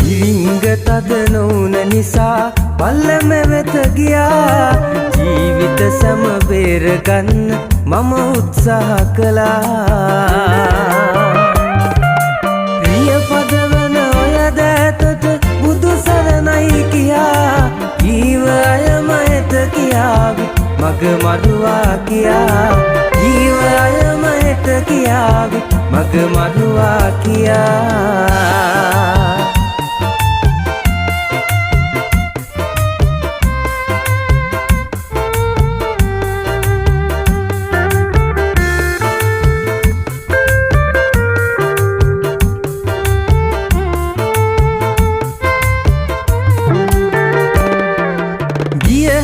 ඉරිංග තද නොවුන නිසා පල්ලම වෙත ගියා. ජීවිත සම බේරගන්න මම උත්සාහ කළා. ප්‍රිය පදවන ඔය දෑතට බුදු සරණයි කියා. ජීව අයම එත කියාවි මග මරුවා කියා. ජීව අයම එත කියාවි මග මරුවා කියා.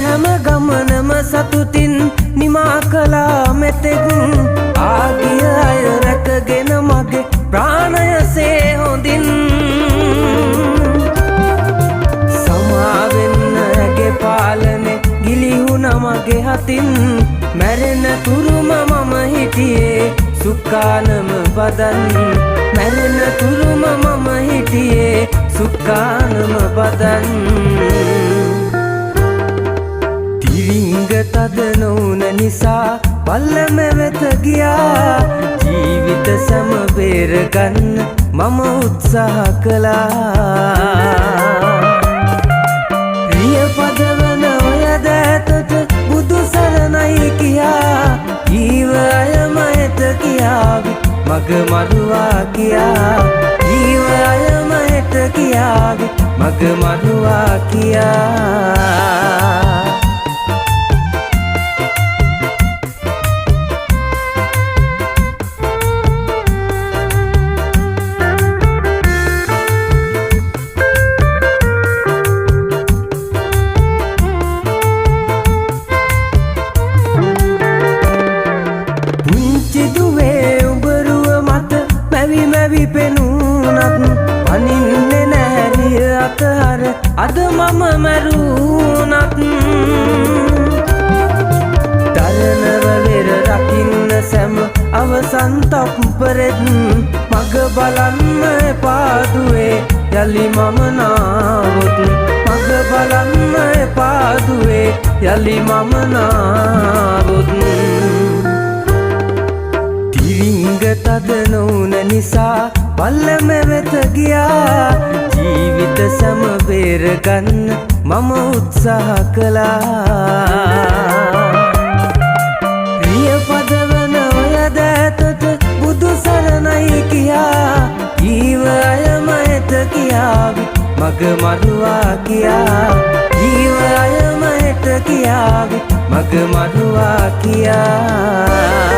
හැම ගමනම සතුටින් නිමා කළා මෙතෙක්. ආගිය අය රැකගෙන මගේ ප්‍රාණයසේ හොඳින්. සමාවෙන්න ඇගේ පාලනේ ගිලිහුණ මගේ හතින්. මැරෙන තුරුම මම හිටියේ සුක්කානම බදන්. මැරෙන තුරුම මම හිටියේ සුක්කානම බදන්. ඉරිංග තද නොවුන නිසා පල්ලම වෙත ගියා. ජීවිත සම බේරගන්න මම උත්සාහ කළා. ප්‍රිය පදවන ඔය දෑතට බුදු සරණයි කියා. ජීව අයම එත කියාවි මග මරුවා කියා. ජීව අයම එත කියාවි මග මරුවා කියා. මැවි පෙනුනත් පනින්නේ නැරිය අතහර අද මම මැරුණත්. දරනව වෙර රකින්න සැම අවසන් තප්පරෙත් මග බලන්න එපාදුවේ යලි මම නාවොත්. මග බලන්න එපාදුවේ යලි මම නාවොත්. ඉරිංග තද නොවුන නිසා පල්ලම වෙත ගියා. ජීවිත සම බේරගන්න මම උත්සාහ කළා. ප්‍රිය පදවන ඔය දෑතට බුදු සරණයි කියා. ජීව අයම එත කියාවි මග මරුවා කියා. ජීව අයම එත කියාවි මග මරුවා කියා.